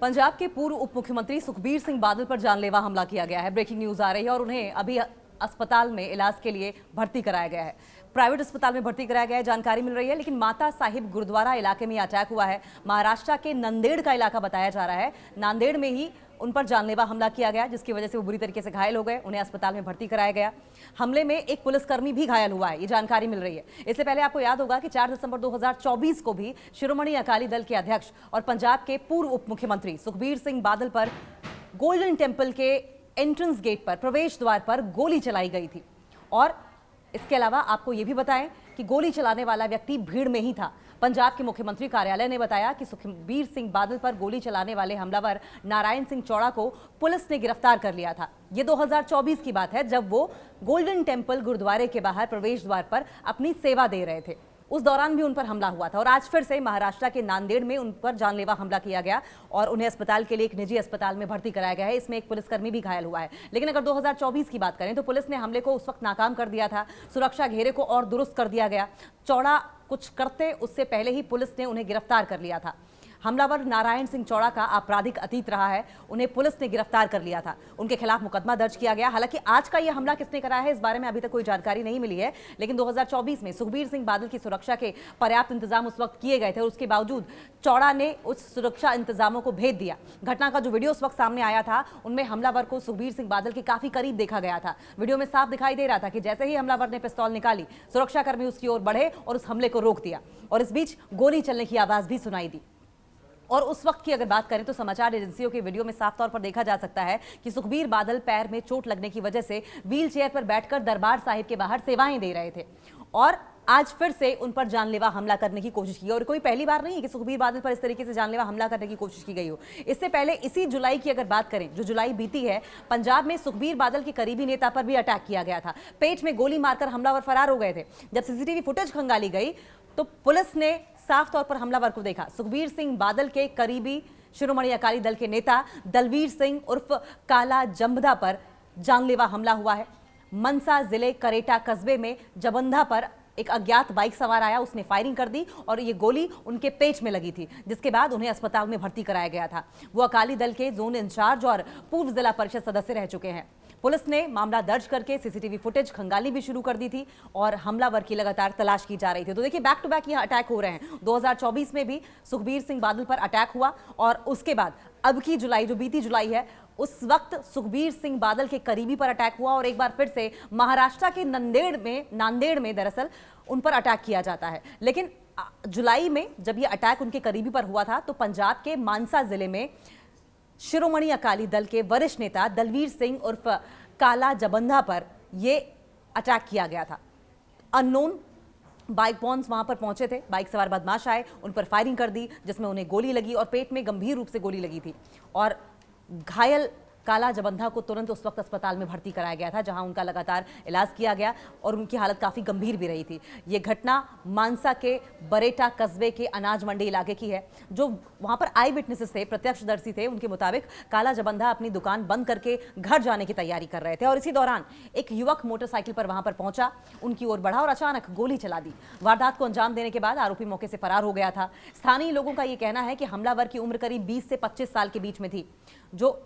पंजाब के पूर्व उप मुख्यमंत्री सुखबीर सिंह बादल पर जानलेवा हमला किया गया है। ब्रेकिंग न्यूज आ रही है और उन्हें अभी अस्पताल में इलाज के लिए भर्ती कराया गया है। प्राइवेट अस्पताल में भर्ती कराया गया है, जानकारी मिल रही है। लेकिन माता साहिब गुरुद्वारा इलाके में अटैक हुआ है। महाराष्ट्र के नंदेड़ का इलाका बताया जा रहा है। नांदेड़ में ही उन पर जानलेवा हमला किया गया, जिसकी वजह से वो बुरी तरीके से घायल हो गए। उन्हें अस्पताल में भर्ती कराया गया। हमले में एक पुलिसकर्मी भी घायल हुआ है, ये जानकारी मिल रही है। इससे पहले आपको याद होगा कि 4 दिसंबर 2024 को भी शिरोमणि अकाली दल के अध्यक्ष और पंजाब के पूर्व उप मुख्यमंत्री सुखबीर सिंह बादल पर गोल्डन टेम्पल के एंट्रेंस गेट पर, प्रवेश द्वार पर गोली चलाई गई थी। और इसके अलावा आपको यह भी बताएं कि गोली चलाने वाला व्यक्ति भीड़ में ही था। पंजाब के मुख्यमंत्री कार्यालय ने बताया कि सुखबीर सिंह बादल पर गोली चलाने वाले हमलावर नारायण सिंह चौड़ा को पुलिस ने गिरफ्तार कर लिया था। ये 2024 की बात है, जब वो गोल्डन टेम्पल गुरुद्वारे के बाहर प्रवेश द्वार पर अपनी सेवा दे रहे थे। उस दौरान भी उन पर हमला हुआ था और आज फिर से महाराष्ट्र के नांदेड़ में उन पर जानलेवा हमला किया गया और उन्हें अस्पताल के लिए एक निजी अस्पताल में भर्ती कराया गया है। इसमें एक पुलिसकर्मी भी घायल हुआ है। लेकिन अगर 2024 की बात करें तो पुलिस ने हमले को उस वक्त नाकाम कर दिया था। सुरक्षा घेरे को और दुरुस्त कर दिया गया। चौड़ा कुछ करते उससे पहले ही पुलिस ने उन्हें गिरफ्तार कर लिया था। हमलावर नारायण सिंह चौड़ा का आपराधिक अतीत रहा है, उन्हें पुलिस ने गिरफ्तार कर लिया था। उनके खिलाफ मुकदमा दर्ज किया गया। हालांकि आज का यह हमला किसने कराया है, इस बारे में अभी तक कोई जानकारी नहीं मिली है। लेकिन 2024 में सुखबीर सिंह बादल की सुरक्षा के पर्याप्त इंतजाम उस वक्त किए गए थे और उसके बावजूद चौड़ा ने उस सुरक्षा इंतजामों को भेद दिया। घटना का जो वीडियो उस वक्त सामने आया था, उनमें हमलावर को सुखबीर सिंह बादल के काफी करीब देखा गया था। वीडियो में साफ दिखाई दे रहा था कि जैसे ही हमलावर ने पिस्तौल निकाली, सुरक्षाकर्मी उसकी ओर बढ़े और उस हमले को रोक दिया और इस बीच गोली चलने की आवाज भी सुनाई दी। और उस वक्त की अगर बात करें तो समाचार एजेंसियों के वीडियो में साफ तौर पर देखा जा सकता है कि सुखबीर बादल पैर में चोट लगने की वजह से व्हील चेयर पर बैठकर दरबार साहिब के बाहर सेवाएं दे रहे थे और आज फिर से उन पर जानलेवा हमला करने की कोशिश की। और कोई पहली बार नहीं है कि सुखबीर बादल पर इस तरीके से जानलेवा हमला करने की कोशिश की गई हो। इससे पहले इसी जुलाई की अगर बात करें, जो जुलाई बीती है, पंजाब में सुखबीर बादल के करीबी नेता पर भी अटैक किया गया था। पेट में गोली मारकर हमलावर फरार हो गए थे। जब सीसीटीवी फुटेज खंगाली गई तो पुलिस ने साफ तौर पर हमलावर को देखा। सुखबीर सिंह बादल के करीबी शिरोमणि अकाली दल के नेता दलवीर सिंह उर्फ काला जंबदा पर जानलेवा हमला हुआ है। मनसा जिले करेटा कस्बे में जबंधा पर एक अज्ञात बाइक सवार आया, उसने फायरिंग कर दी और ये गोली उनके पेट में लगी थी, जिसके बाद उन्हें अस्पताल में भर्ती कराया गया था। वो अकाली दल के जोन इंचार्ज और पूर्व जिला परिषद सदस्य रह चुके हैं। पुलिस ने मामला दर्ज करके सीसीटीवी फुटेज खंगाली भी शुरू कर दी थी और हमलावर की लगातार तलाश की जा रही थी। तो देखिए, बैक टू बैक यह अटैक हो रहे हैं। 2024 में भी सुखबीर सिंह बादल पर अटैक हुआ और उसके बाद अब की जुलाई, जो बीती जुलाई है, उस वक्त सुखबीर सिंह बादल के करीबी पर अटैक हुआ और एक बार फिर से महाराष्ट्र के नांदेड़ में दरअसल उन पर अटैक किया जाता है। लेकिन जुलाई में जब यह अटैक उनके करीबी पर हुआ था तो पंजाब के मानसा जिले में शिरोमणि अकाली दल के वरिष्ठ नेता दलवीर सिंह उर्फ काला जबंधा पर यह अटैक किया गया था। अननोन बाइक बॉन्स वहां पर पहुंचे थे। बाइक सवार बदमाश आए, उन पर फायरिंग कर दी, जिसमें उन्हें गोली लगी और पेट में गंभीर रूप से गोली लगी थी और घायल काला जबंधा को तुरंत उस वक्त अस्पताल में भर्ती कराया गया था, जहां उनका लगातार इलाज किया गया और उनकी हालत काफी गंभीर भी रही थी। ये घटना मानसा के बरेटा कस्बे के अनाज मंडी इलाके की है। जो वहां पर आई विटनेसेस थे, प्रत्यक्षदर्शी थे, उनके मुताबिक काला जबंधा अपनी दुकान बंद करके घर जाने की तैयारी कर रहे थे और इसी दौरान एक युवक मोटरसाइकिल पर वहां पर पहुंचा, उनकी ओर बढ़ा और अचानक गोली चला दी। वारदात को अंजाम देने के बाद आरोपी मौके से फरार हो गया था। स्थानीय लोगों का यह कहना है कि हमलावर की उम्र करीब 20 से 25 साल के बीच में थी। जो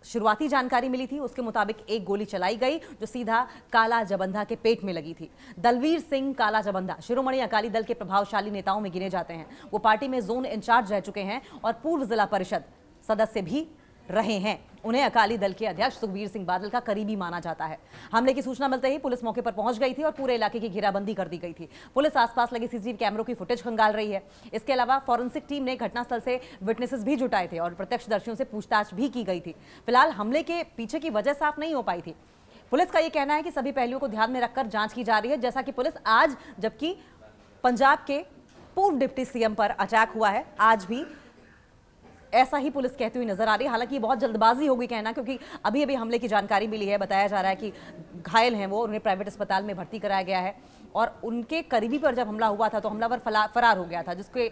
शुरुआती जानकारी मिली थी उसके मुताबिक एक गोली चलाई गई जो सीधा काला जबंधा के पेट में लगी थी। दलवीर सिंह काला जबंधा शिरोमणि अकाली दल के प्रभावशाली नेताओं में गिने जाते हैं। वो पार्टी में जोन इंचार्ज रह चुके हैं और पूर्व जिला परिषद सदस्य भी रहे हैं। उन्हें अकाली दल के अध्यक्ष सुखबीर सिंह बादल का करीबी माना जाता है। हमले की सूचना मिलते ही पुलिस मौके पर पहुंच गई थी और पूरे इलाके की घेराबंदी कर दी गई थी। पुलिस आसपास लगे सीसीटीवी कैमरों की फुटेज खंगाल रही है। इसके अलावा फॉरेंसिक टीम ने घटनास्थल से विटनेसेस भी जुटाए थे और प्रत्यक्षदर्शियों से पूछताछ भी की गई थी। फिलहाल हमले के पीछे की वजह साफ नहीं हो पाई थी। पुलिस का यह कहना है कि सभी पहलुओं को ध्यान में रखकर जांच की जा रही है। जैसा कि पुलिस आज, जबकि पंजाब के पूर्व डिप्टी सीएम पर अटैक हुआ है, आज भी ऐसा ही पुलिस कहती हुई नजर आ रही है। हालांकि ये बहुत जल्दबाजी होगी कहना, क्योंकि अभी अभी हमले की जानकारी मिली है। बताया जा रहा है कि घायल हैं वो, उन्हें प्राइवेट अस्पताल में भर्ती कराया गया है और उनके करीबी पर जब हमला हुआ था तो हमलावर फरार हो गया था, जिसके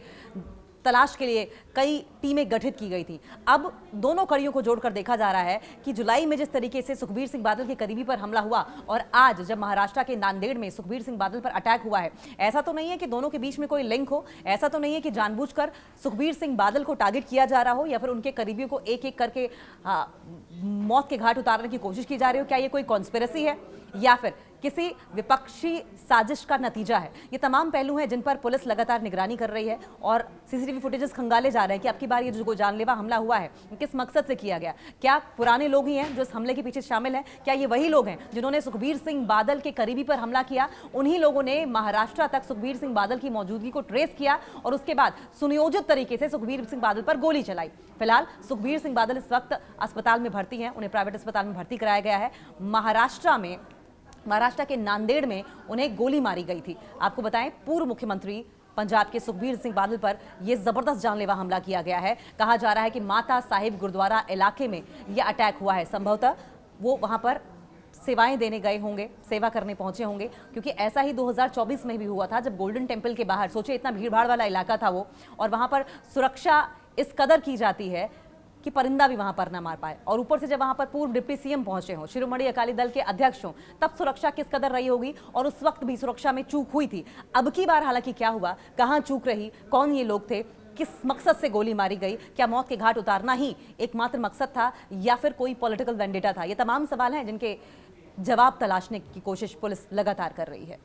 तलाश के लिए कई टीमें गठित की गई थी। अब दोनों कड़ियों को जोड़कर देखा जा रहा है कि जुलाई में जिस तरीके से सुखबीर सिंह बादल के करीबी पर हमला हुआ और आज जब महाराष्ट्र के नांदेड़ में सुखबीर सिंह बादल पर अटैक हुआ है, ऐसा तो नहीं है कि दोनों के बीच में कोई लिंक हो, ऐसा तो नहीं है कि जानबूझकर सुखबीर सिंह बादल को टारगेट किया जा रहा हो या फिर उनके करीबियों को एक एक करके मौत के घाट उतारने की कोशिश की जा रही हो। क्या ये कोई कॉन्स्पिरेसी है या फिर किसी विपक्षी साजिश का नतीजा है? ये तमाम पहलू हैं जिन पर पुलिस लगातार निगरानी कर रही है और सीसीटीवी फुटेजेस खंगाले जा रहे हैं कि अब की बार ये जो जानलेवा हमला हुआ है किस मकसद से किया गया। क्या पुराने लोग ही हैं जो इस हमले के पीछे शामिल हैं? क्या ये वही लोग हैं जिन्होंने सुखबीर सिंह बादल के करीबी पर हमला किया? उन्हीं लोगों ने महाराष्ट्र तक सुखबीर सिंह बादल की मौजूदगी को ट्रेस किया और उसके बाद सुनियोजित तरीके से सुखबीर सिंह बादल पर गोली चलाई। फिलहाल सुखबीर सिंह बादल इस वक्त अस्पताल में भर्ती हैं, उन्हें प्राइवेट अस्पताल में भर्ती कराया गया है। महाराष्ट्र के नांदेड़ में उन्हें गोली मारी गई थी। आपको बताएं, पूर्व मुख्यमंत्री पंजाब के सुखबीर सिंह बादल पर यह जबरदस्त जानलेवा हमला किया गया है। कहा जा रहा है कि माता साहिब गुरुद्वारा इलाके में यह अटैक हुआ है। संभवतः वो वहां पर सेवाएं देने गए होंगे, सेवा करने पहुंचे होंगे, क्योंकि ऐसा ही 2024 में भी हुआ था जब गोल्डन टेम्पल के बाहर, सोचे इतना भीड़भाड़ वाला इलाका था वो, और वहां पर सुरक्षा इस कदर की जाती है कि परिंदा भी वहां पर ना मार पाए। और ऊपर से जब वहां पर पूर्व डिप्टी सीएम पहुंचे हों, शिरोमणि अकाली दल के अध्यक्ष हों, तब सुरक्षा किस कदर रही होगी और उस वक्त भी सुरक्षा में चूक हुई थी। अब की बार हालांकि क्या हुआ, कहां चूक रही, कौन ये लोग थे, किस मकसद से गोली मारी गई, क्या मौत के घाट उतारना ही एकमात्र मकसद था या फिर कोई पॉलिटिकल वेंडेटा था? ये तमाम सवाल हैं जिनके जवाब तलाशने की कोशिश पुलिस लगातार कर रही है।